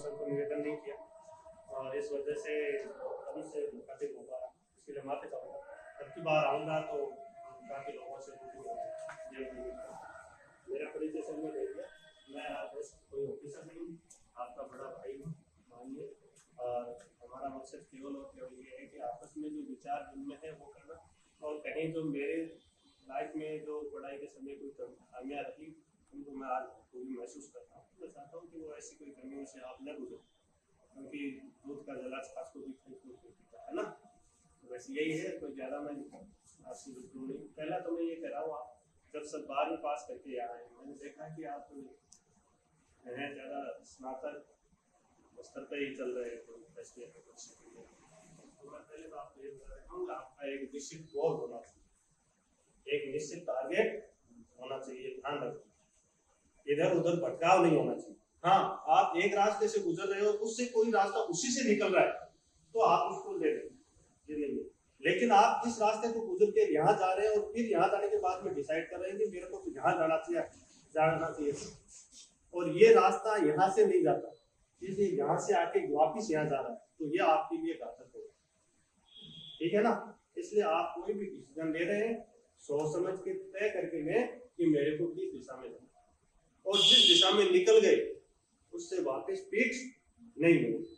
Sir को निवेदन नहीं किया और इस वजह से अभी से मुखातिब हो पा रहा, इसके लिए माफी चाहूँगा। अब की बार आऊँगा तो काफ़ी लोगों से मेरा परिचय सर में दे दिया। मैं बस कोई ऑफिसर नहीं, आपका बड़ा भाई हूँ, मानिए। और हमारा मकसद केवल और केवल ये है कि आपस में जो विचार विनिमय है वो करना, और कहीं जो मेरे लाइफ में जो पढ़ाई के समय कोई खामियाँ रही उनको मैं आज पूरी महसूस करता हूँ। मैं चाहता हूँ कि वो ऐसी कोई कमियों से आप न गुजरो, क्योंकि दूध का जला छाछ को भी पीता है ना। बस यही है, कोई ज़्यादा मैं आपसे रुकूँ नहीं। पहला तो मैं ये कह रहा हूँ, आप जब सब 12वीं पास करके यहाँ आए, मैंने देखा कि आप हैं ज़्यादा स्नातक स्तर पर ही चल रहे हैं, तो फैसले में कुछ तो मैं पहले तो आपको ये बता रहा हूँ, आपका एक निश्चित गोल होना चाहिए, एक निश्चित टारगेट होना चाहिए। ध्यान रखो, इधर उधर भटकाव नहीं होना चाहिए। हाँ, आप एक रास्ते से गुजर रहे हो, उससे कोई रास्ता उसी से निकल रहा है तो आप उसको ले लें, ये नहीं है। लेकिन आप इस रास्ते को गुजर के यहाँ जा रहे हैं और फिर यहाँ जाने के बाद में डिसाइड कर रहे हैं कि मेरे को तो यहाँ जाना चाहिए और ये रास्ता यहाँ से नहीं जाता, इसलिए यहाँ से आके वापिस यहाँ जा रहा है, तो ये आपके लिए घातक होगा। ठीक है ना। इसलिए आप कोई भी डिसीजन ले रहे हैं सोच समझ के तय करके लें कि मेरे को किस दिशा में जाना, और जिस दिशा में निकल गए उससे वापस पीठ नहीं मिलेगी।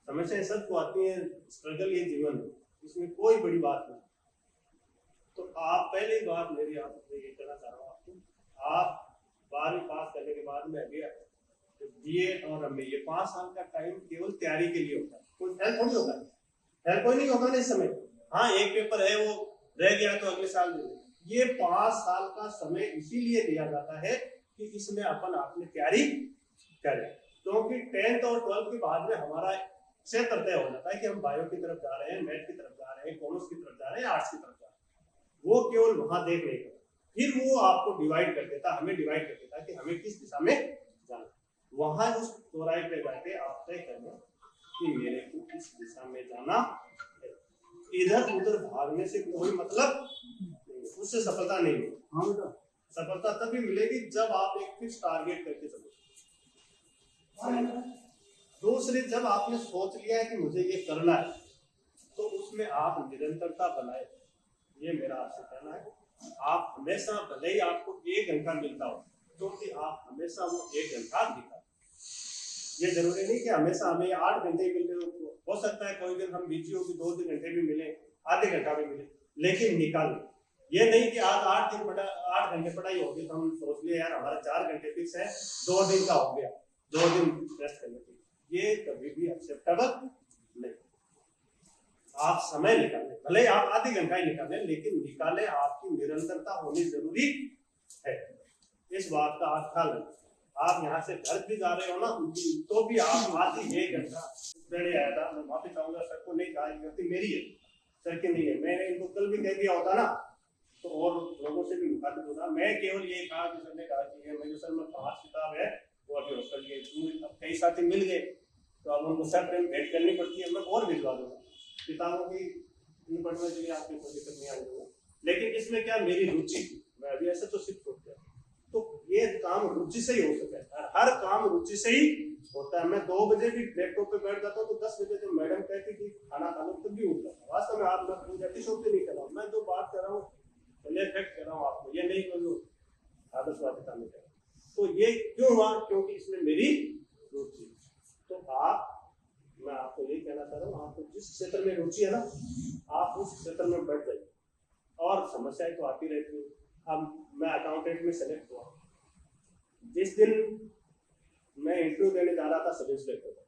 समस्याएं सबको आती हैं, स्ट्रगल ये जीवन है, इसमें कोई बड़ी बात नहीं। तो आप पहली बात मेरी आपसे ये कहना चाह रहा हूँ आपको, आप 12वीं पास करने के बाद में अभी बीए और एमए ये 5 साल का टाइम केवल तैयारी के लिए होता है, कोई हेल्प थोड़ी होता है, हेल्प कोई नहीं होता ना इस समय। हाँ, एक पेपर है वो रह गया तो अगले साल दे देंगे। ये 5 साल का समय इसीलिए दिया जाता है कि इसमें अपन आपने तैयारी करें, क्योंकि 10th और 12th के बाद में हमारा क्षेत्र तय हो जाता है कि हम बायो की तरफ जा रहे हैं, मैथ की तरफ जा रहे हैं, कॉमर्स की तरफ जा रहे हैं, आर्ट्स की तरफ जा रहे हैं। वो केवल वहां देख नहीं करता, फिर वो आपको डिवाइड कर देता, हमें डिवाइड कर देता कि हमें किस दिशा में जाना। वहां उस चौराहे पे जाके आप तय करना कि मेरे को किस दिशा में जाना है। इधर उधर भागने से कोई मतलब नहीं, उससे सफलता नहीं मिलेगी। सफलता तभी मिलेगी जब आप एक फिक्स टारगेट करके चलोगे। दूसरी, जब आपने सोच लिया है कि मुझे ये करना है तो उसमें आप निरंतरता बनाए, ये मेरा आपसे कहना है। आप हमेशा, भले ही आपको 1 घंटा मिलता हो, क्योंकि आप हमेशा वो 1 घंटा निकालें। ये जरूरी नहीं कि हमेशा हमें 8 घंटे ही मिलते हो सकता है कोई दिन हम बिजी हो कि 2-3 घंटे भी मिले, आधे घंटा भी मिले, लेकिन निकालें। ये नहीं कि आज 8 घंटे पढ़ाई होगी तो हम सोच लिए यार हमारा 4 घंटे फिक्स है, 2 दिन का हो गया, 2 दिन रेस्ट करने के, ये कभी भी एक्सेप्टेबल नहीं। आप समय निकालें, भले आप आधे घंटा ही निकालें, लेकिन निकालें, आपकी निरंतरता होनी जरूरी है। इस बात का आप ख्याल रखें। आप यहाँ से घर भी जा रहे हो ना तो भी आप आधी 1 घंटा पहले आया था, मैं माफी चाहूंगा, सर को नहीं कहा, गलती मेरी है, सर की नहीं है। मैंने इनको कल भी कह दिया होता ना तो और लोगों से भी मुखातिब होता। मैं केवल ये कहा कि सर ने कहा कि मेरे सर में 5 किताब है वो अभी हॉस्टल के, अब कई साथी मिल गए तो अब उनको सर पे भेंट करनी पड़ती है, मैं और भिजवा दूंगा किताबों की, पढ़ने के लिए आपको कोई दिक्कत नहीं आएगी। लेकिन इसमें क्या मेरी रुचि, मैं अभी ऐसे तो सिर्फ सोच गया, तो ये काम रुचि से ही हो सकता है, हर काम रुचि से ही होता है। मैं 2 बजे भी लैपटॉप पे बैठ जाता हूँ तो 10 बजे जो मैडम कहती थी खाना खा लो तब भी उठ जाता। वास्तव में आप मैं एपिसोड नहीं कर रहा हूँ, मैं जो बात कर रहा हूँ फैक्ट कर रहा हूँ आपको, ये नहीं कोई आदर्शवादी काम नहीं कर रहा। तो ये क्यों हुआ? क्योंकि इसमें मेरी रुचि। तो मैं आपको यही कहना चाह रहा हूँ, आपको जिस क्षेत्र में रुचि है ना आप उस क्षेत्र में बढ़ जाइए, और समस्याएं तो आती रहती है। अब मैं अकाउंटेंट में सेलेक्ट हुआ, जिस दिन मैं इंटरव्यू देने जा रहा था सब इंस्पेक्टर था,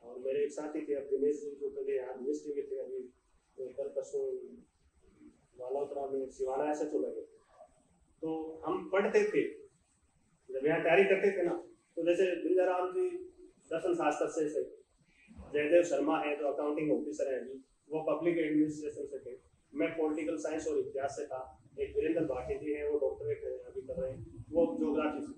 और मेरे एक साथी थे अब दिनेश जी जो पहले यहाँ यूनिवर्सिटी में थे, अभी कल परसों मालहोत्रा में सिवाना ऐसे चले गए। तो हम पढ़ते थे जब यहाँ तैयारी करते थे ना, तो जैसे बिंदाराम जी दर्शन शास्त्र से थे, जयदेव शर्मा है जो अकाउंटिंग ऑफिसर है जी, वो पब्लिक एडमिनिस्ट्रेशन से थे, मैं पॉलिटिकल साइंस और इतिहास से था, एक वीरेंद्र भाटी जी है वो डॉक्टरेट अभी कर रहे हैं, वो ज्योग्राफी से।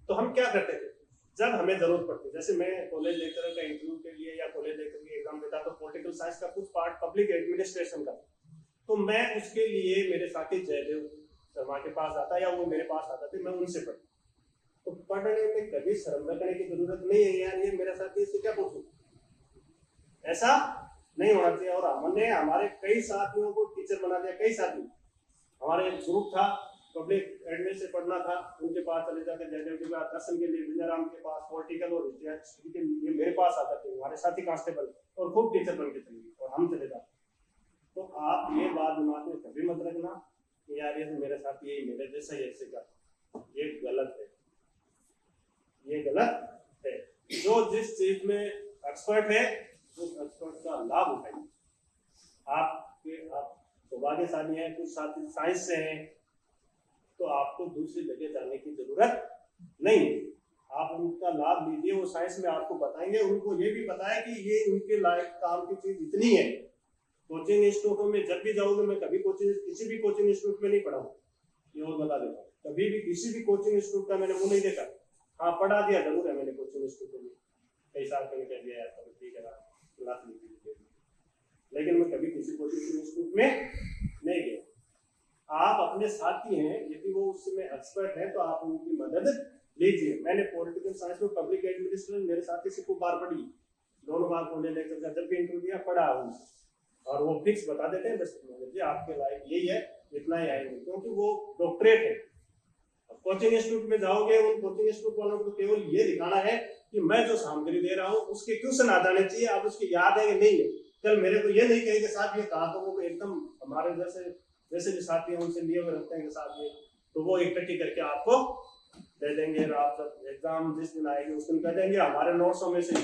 तो हम क्या करते थे जब हमें जरूरत पड़ती, जैसे मैं कॉलेज लेक्चरर का इंटरव्यू के लिए या कॉलेज लेक्चर की एग्जाम देता तो पॉलिटिकल साइंस का कुछ पार्ट पब्लिक एडमिनिस्ट्रेशन का, तो मैं उसके लिए मेरे साथी जयदेव शर्मा के पास आता या वो मेरे पास आता थे, मैं उनसे पढ़ता। तो पढ़ने में कभी शर्म रखने की जरूरत नहीं है यार, ये मेरे साथ इससे क्या पूछूं, ऐसा नहीं होना चाहिए। और हमने हमारे कई साथियों को टीचर बना दिया, कई साथी। हमारे एक ग्रुप था, पब्लिक एडमिन से पढ़ना था, उनके पास चले जाते, जयदेव के बाद दर्शन के लिए विजयराम के पास, पॉलिटिकल और ये मेरे पास आता थे, हमारे साथी कांस्टेबल, और खूब टीचर बन के चले गए और हम चले जाते। तो आप ये बात दिमाग में कभी मत रखना कि यार ये मेरे साथ यही मेरे जैसा ही ऐसे कर, ये गलत है, ये गलत है। जो जिस चीज में एक्सपर्ट है उस एक्सपर्ट का लाभ उठाइए। आप सौभाग्यशाली हैं, कुछ साथी साइंस से हैं, तो आपको दूसरी जगह जाने की जरूरत नहीं है, आप उनका लाभ लीजिए। वो साइंस में आपको बताएंगे, उनको ये भी बताया कि ये उनके लायक काम की चीज इतनी है। कोचिंग इंस्टीट्यूटों में जब भी जाओगे, मैं कभी किसी भी कोचिंग इंस्टीट्यूट में नहीं पढ़ा हूँ, ये और बता देता हूँ, कभी भी किसी भी कोचिंग इंस्टीट्यूट का मैंने मुंह नहीं देखा। हाँ, पढ़ा दिया जरूर है मैंने कोचिंग इंस्टीट्यूट में, कई साल पहले कह दिया यार ठीक है क्लास लीजिए, लेकिन मैं कभी किसी कोचिंग इंस्टीट्यूट में नहीं गया। आप अपने साथी हैं, यदि वो उसमें एक्सपर्ट है तो आप उनकी मदद लीजिए। मैंने पॉलिटिकल साइंस में पब्लिक एडमिनिस्ट्रेशन मेरे साथी से खूब बार पढ़ी, दोनों बार खोले लेकर जब भी इंटरव्यू दिया पढ़ा उनसे, और वो फिक्स बता देते हैं बस जी आपके लायक यही है, इतना ही आएंगे, क्योंकि वो डॉक्टरेट है। कोचिंग इंस्टीट्यूट में जाओगे, उन कोचिंग इंस्टीट्यूट वालों को केवल ये दिखाना है कि मैं जो सामग्री दे रहा हूँ उसके क्वेश्चन आ जाने चाहिए, आप उसकी याद है कि नहीं है। कल मेरे को ये नहीं कहेंगे साहब ये कहा, तो वो एकदम हमारे जैसे भी साथी हैं उनसे लिए हुए रखते हैं साथ में, तो वो इकट्ठी करके आपको दे देंगे। आप जब एग्जाम जिस दिन आएगी उस दिन कह देंगे हमारे नोट्सों में से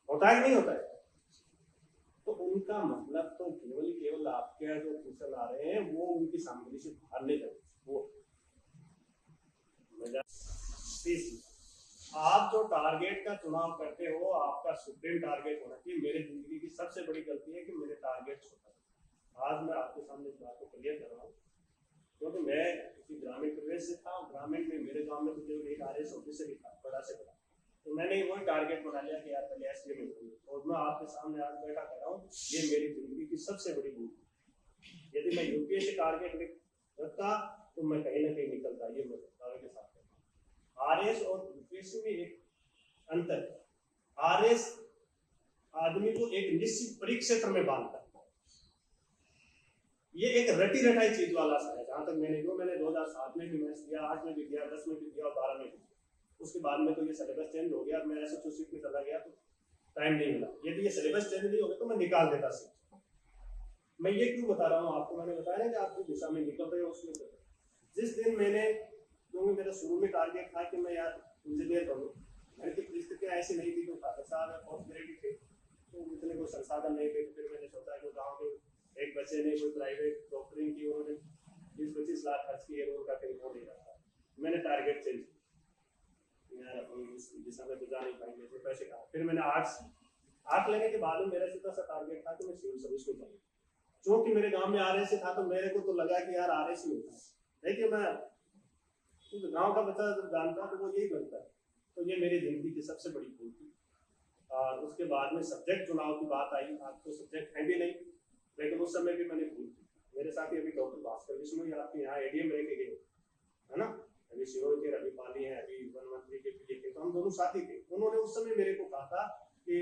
होता है कि नहीं होता है। तो उनका मतलब तो केवल आपके जो क्वेश्चन आ रहे हैं वो उनकी सामग्री से बाहर ले जाए। वो आप जो टारगेट का चुनाव करते हो, आपका सुप्रीम टारगेट होना चाहिए। मेरी जिंदगी की सबसे बड़ी गलती है कि मेरे टारगेट छोटा है। आज मैं आपके सामने इस बात को क्लियर कर रहा हूँ, क्योंकि मैं किसी ग्रामीण प्रदेश से था, ग्रामीण में मेरे गांव में मुझे एक RS ऑफिसर ही था, बड़ा से बड़ा, तो मैंने वही टारगेट बना लिया कि यार पहले SDM में करूँ, और मैं आपके सामने आज बैठा कर रहा हूँ। ये मेरी जिंदगी की सबसे बड़ी भूल। यदि मैं UPSC टारगेट रखता तो मैं कहीं ना कहीं निकलता, ये मैं दावे के साथ कहता हूँ। RS और UPSC में एक अंतर है। RS आदमी को एक निश्चित परिक्षेत्र में बांधता है, ये एक रटी रटाई चीज वाला सा है। जहां तक मैंने 2007 में भी मैथ्स दिया, 8 में भी दिया, 10 में भी दिया और 12 में भी दिया। उसके बाद में तो ये सिलेबस चेंज हो गया, मैं SHO सीट में चला गया तो टाइम नहीं मिला। यदि ये सिलेबस चेंज नहीं हो गया तो मैं निकाल देता सीट। मैं ये क्यों बता रहा हूँ आपको, मैंने बताया कि आप जिस दिशा में निकल रहे हो उसमें जिस दिन मैंने, क्योंकि मेरा शुरू में टारगेट था कि मैं यार इंजीनियर बनूं, मेरी परिस्थितियाँ ऐसी नहीं थी, तो फादर साहब पोस्ट ग्रेजुएट थे तो इतने कोई संसाधन नहीं थे। फिर मैंने सोचा कि गाँव के एक बच्चे ने कोई प्राइवेट डॉक्टरिंग की, उन्होंने 20-25 लाख खर्च किए, उनका कहीं हो नहीं रहा था। मैंने टारगेट चेंज यार अपनी इस दिशा में तो जा नहीं पाएंगे तो पैसे कहा। फिर मैंने आर्ट्स लेने के बाद में मेरा सीधा सा टारगेट था कि मैं सिविल सर्विस में जाऊँ, क्योंकि मेरे गांव में RS से था तो मेरे को तो लगा कि यार RS ही होता है। देखिए मैं तो गांव का बच्चा जब जानता तो वो यही बनता है। तो ये मेरी जिंदगी की सबसे बड़ी भूल थी। और उसके बाद में सब्जेक्ट चुनाव की बात आई, आज तो सब्जेक्ट है भी नहीं, लेकिन उस समय भी मैंने भूल की। मेरे साथ ही अभी डॉक्टर भास्कर विष्णु आपके यहाँ ADM रह के गए है ना, अभी सिरोही के, अभी पाली है, अभी वन मंत्री के पीए के, तो हम दोनों साथी थे। उन्होंने उस समय मेरे को कहा था कि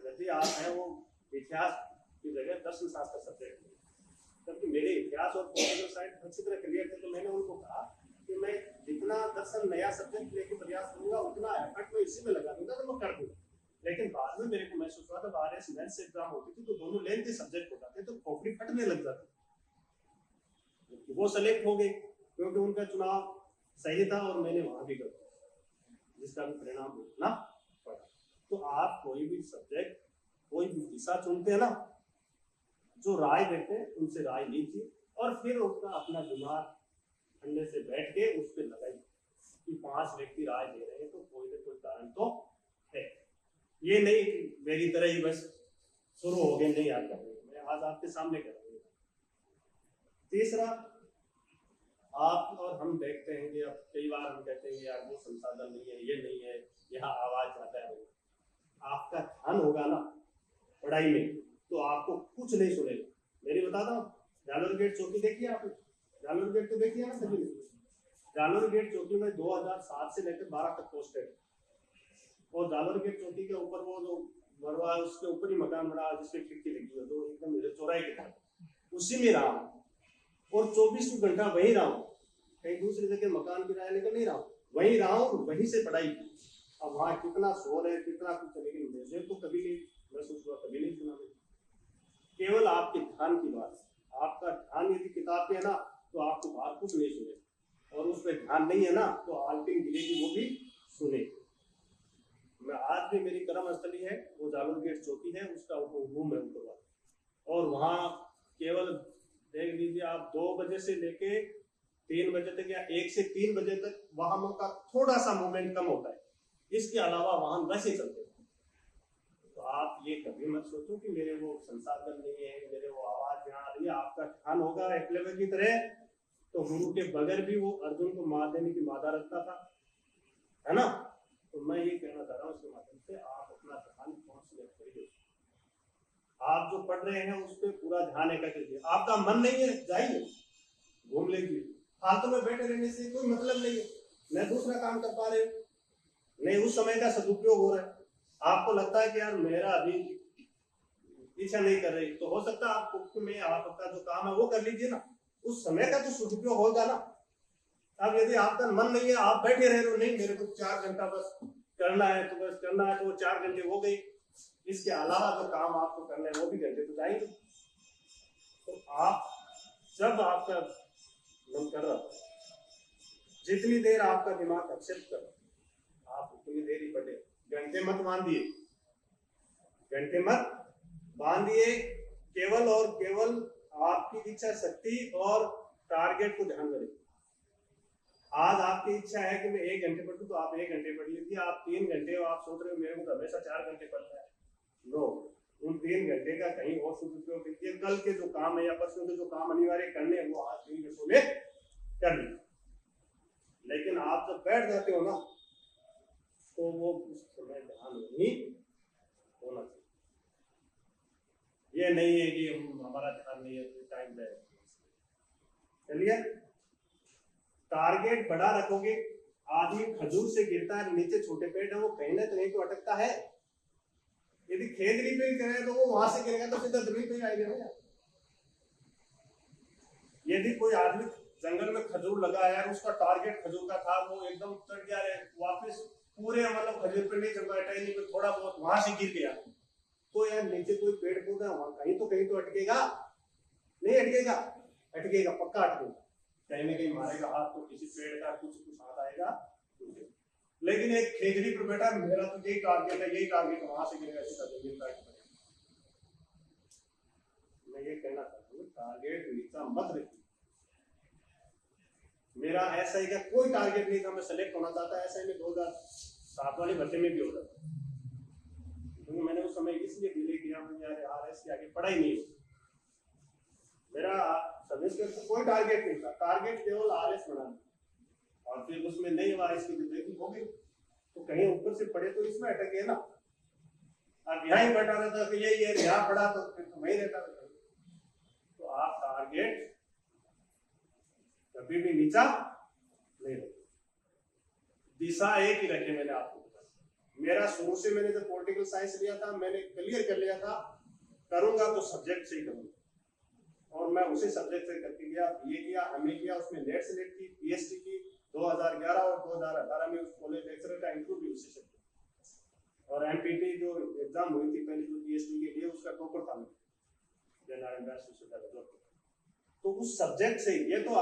यदि आप हैं वो इतिहास की जगह दर्शन शास्त्र सब्जेक्ट, जबकि मेरे इतिहास और पॉलिटिकल साइंस अच्छी तरह क्लियर थे। तो मैंने उनको कहा कि मैं जितना दर्शन नया सब्जेक्ट लेके प्रयास करूंगा उतना एफर्ट मैं इसी में लगा दूंगा तो मैं कर दूंगा। लेकिन बाद में मेरे को महसूस हुआ जब RS मेंस एग्जाम होती थी तो दोनों लेंथी सब्जेक्ट हो जाते तो खोपड़ी फटने लग जाती। वो सेलेक्ट हो गए क्योंकि उनका चुनाव सही था और मैंने वहां भी गलत, जिसका भी परिणाम भुगतना पड़ा। तो आप कोई भी सब्जेक्ट, कोई भी दिशा चुनते हैं ना, जो राय देते हैं उनसे राय लीजिए और फिर उसका अपना दिमाग ठंडे से बैठ के उस पर लगाइए कि 5 व्यक्ति राय दे रहे हैं तो कोई ना कोई कारण तो है। ये नहीं कि मेरी तरह ही बस शुरू हो गए नहीं याद कर, मैं आज आपके सामने कर रहा हूँ। तीसरा, आप और हम देखते हैं कि अब कई बार हम कहते हैं यार वो संसाधन नहीं है, ये नहीं है, यहाँ आवाज जाता है। आपका ध्यान होगा ना पढ़ाई में तो आपको कुछ नहीं सुनेगा। मेरी बताता हूँ, जालोर गेट चौकी देखी आपने? जालोर गेट तो देखिए ना सभी ने, जालोर गेट चौकी में 2007 से लेकर 12 तक पोस्टेड, और जालोर गेट चौकी के ऊपर वो जो मरवा है उसके ऊपर ही मकान बना जिसमें खिड़की लगी है, तो एकदम चौराहे की तरफ उसी में रहा हूँ, और 24 घंटा वहीं रहा हूँ, कहीं दूसरी जगह मकान किराया लेकर नहीं रहा हूँ, वहीं रहा हूँ, वहीं से पढ़ाई की। अब वहाँ कितना शोर है कितना कुछ है, लेकिन मुझे तो कभी नहीं महसूस हुआ, कभी नहीं सुना। केवल आपके ध्यान की बात, आपका ध्यान यदि किताब पे है ना तो आपको बात कुछ नहीं सुने, और उस पर ध्यान नहीं है ना तो आल्टिंग गिरेगी वो भी सुने। मैं आज भी मेरी कर्म स्थली है वो जालोर गेट चौकी है, उसका रूम है ऊपर, और वहाँ केवल देख लीजिए आप 2 बजे से लेके 3 बजे तक या 1 से 3 बजे तक वाहनों का थोड़ा सा मूवमेंट कम होता है, इसके अलावा वाहन वैसे चलते हैं। तो आप ये कभी मत सोचो कि मेरे वो संसाधन नहीं है, मेरे वो आवाज यहाँ आ रही है, आपका ध्यान होगा एकलव्य की तरह। तो गुरु के बगैर भी वो अर्जुन को मार देने की मादा रखता था, है ना। तो मैं ये कहना चाह रहा हूँ इसके माध्यम से, आप अपना ध्यान कॉन्सेंट्रेट करिए, आप जो पढ़ रहे हैं उस पर पूरा ध्यान एकत्रित कीजिए। आपका मन नहीं है जाइए घूम लीजिए, फालतू में बैठे रहने से कोई मतलब नहीं है, न दूसरा काम कर पा रहे हो, नहीं उस समय का सदुपयोग हो रहा है। आपको लगता है कि यार मेरा अभी इच्छा नहीं कर रही, तो हो सकता है आपको में आपका जो काम है वो कर लीजिए ना, उस समय का तो सदुपयोग होगा ना। अब यदि आपका मन नहीं है, आप बैठे रह रहे हो, नहीं मेरे को 4 घंटा बस करना है तो बस करना है, तो वो 4 घंटे हो गए, इसके अलावा जो काम आपको करना है वो भी घंटे तो जाएंगे। तो आप जब आपका मन कर रहा, जितनी देर आपका दिमाग एक्सेप्ट कर आप उतनी देर ही पढ़े, घंटे मत बांधिए, घंटे मत बांधिए, केवल और केवल आपकी इच्छा शक्ति और टारगेट को ध्यान करें। आज आपकी इच्छा है कि मैं 1 घंटे पढ़ूं तो आप 1 घंटे पढ़ लीजिए, आप 3 घंटे आप सोच रहे हो मेरे को तो हमेशा 4 घंटे पढ़ना है, नो, उन 3 घंटे का कहीं और सदुपयोग कीजिए। कल के जो काम है या परसों के जो काम अनिवार्य करने हैं वो आज 3 घंटों में कर लीजिए। लेकिन आप जब बैठ जाते हो ना तो वो उस समय ध्यान नहीं होना चाहिए। ये नहीं है कि हमारा ध्यान नहीं है तो टाइम है, चलिए टारगेट बड़ा रखोगे। आदमी खजूर से गिरता है, नीचे छोटे पेड़ है, वो कहीं ना कहीं तो अटकता है। यदि खेतरी पे करे तो वो वहां से गिरेगा तो सीधा जमीन पे आएगा। यदि कोई आदमी जंगल में खजूर लगा है, उसका टारगेट खजूर का था, वो एकदम चढ़ गया है, वापस पूरे मतलब खजूर पे नहीं चढ़ पाया, टहनी पे थोड़ा बहुत वहां से गिर गया, तो यार नीचे कोई पेड़ पौधा वहां कहीं तो अटकेगा, नहीं अटकेगा, अटकेगा पक्का अटकेगा, कहीं ना कहीं मारेगा हाथ तो किसी पेड़ का कुछ हाथ आएगा। लेकिन एक खेजड़ी पर बैठा मेरा तो यही टारगेट है, यही टारगेट, वहां से गिरेगा सीधा जमीन पर। मैं ये कहना चाहता हूँ टारगेट नीचा मत रखिए। मेरा ऐसा ही का कोई टारगेट नहीं था, मैं सेलेक्ट होना चाहता, ऐसा ही मैं 2007 वाली भर्ती में भी हो रहा था, क्योंकि मैंने उस समय इसलिए डिले किया, मुझे RS के आगे पढ़ाई नहीं हुई। मेरा सर्विस के कोई टारगेट नहीं था, टारगेट केवल RS बनाना, और फिर उसमें नहीं हुआ, इसकी ब्रेकिंग हो गई तो कहीं ऊपर से पढ़े तो इसमें अटक गए ना। अब यहाँ ही बैठा रहता कि ये यहाँ पढ़ा तो फिर तो वही रहता था। तो आप टारगेट कभी भी नीचा नहीं रखे, दिशा एक ही रखे। मैंने आपको मेरा शुरू से मैंने जब पॉलिटिकल साइंस लिया था मैंने क्लियर कर लिया था, करूंगा तो सब्जेक्ट से ही करूंगा, और मैं उसी सब्जेक्ट से करके गया, BA किया, MA किया, उसमें नेट सेलेक्ट की, PhD की 2011 और 2018 में उस कॉलेज लेक्चरर का इंटरव्यू उसी से, और MPT जो एग्जाम हुई थी पहले जो PhD के लिए उसका टॉपर था मैं, तो उस सब्जेक्ट से ये तो